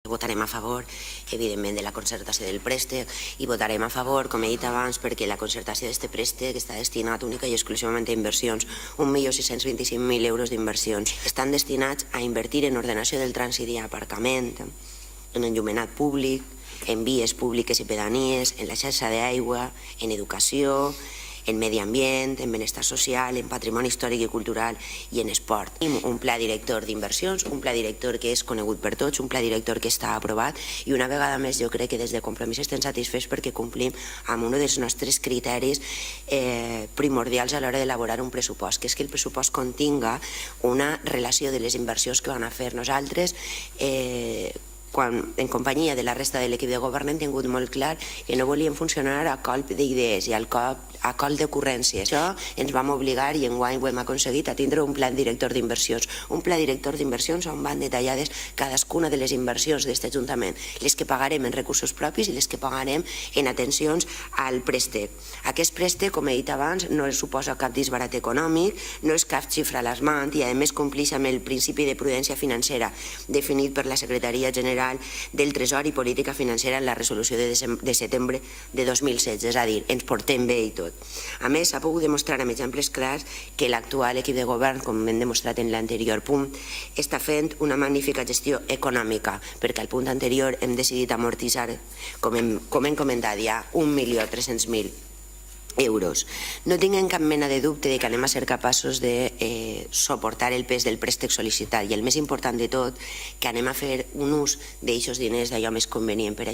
Votarem a favor, evidentment, de la concertació del préstec i votarem a favor, com he dit abans, perquè la concertació d'aquest préstec està destinat única i exclusivament a inversions. 1.625.000 euros d'inversions. Estan destinats a invertir en ordenació del trànsit i aparcament, en enllumenat públic, en vies públiques i pedanies, en la xarxa d'aigua, en educació, en medi ambient, en benestar social, en patrimoni històric i cultural i en esport. Un pla director d'inversions, un pla director que és conegut per tots, un pla director que està aprovat i una vegada més jo crec que des de Compromís estem satisfets perquè complim amb un dels nostres criteris primordials a l'hora d'elaborar un pressupost, que és que el pressupost continga una relació de les inversions que van a fer nosaltres quan en companyia de la resta de l'equip de govern hem tingut molt clar que no volíem funcionar a colp d'idees i a colp d'ocurrències. Això ens vam obligar i enguany ho hem aconseguit a tindre un pla director d'inversions. Un pla director d'inversions on van detallades cadascuna de les inversions d'aquest Ajuntament, les que pagarem en recursos propis i les que pagarem en atencions al préstec. Aquest préstec, com he dit abans, no suposa cap disbarat econòmic, no és cap xifra alarmant i a més compleix amb el principi de prudència financera definit per la Secretaria General del Tresor i Política Financera en la resolució de setembre de 2016, és a dir, ens portem bé i tot. A més, s'ha pogut demostrar amb exemples clars que l'actual equip de govern, com hem demostrat en l'anterior punt, està fent una magnífica gestió econòmica, perquè al punt anterior hem decidit amortitzar, com hem comentat ja, 1.300.000 euros. No tinguem cap mena de dubte de que anem a ser capaços de suportar el pes del préstec sol·licitat i el més important de tot, que anem a fer un ús d'aixos diners d'allò més convenient per a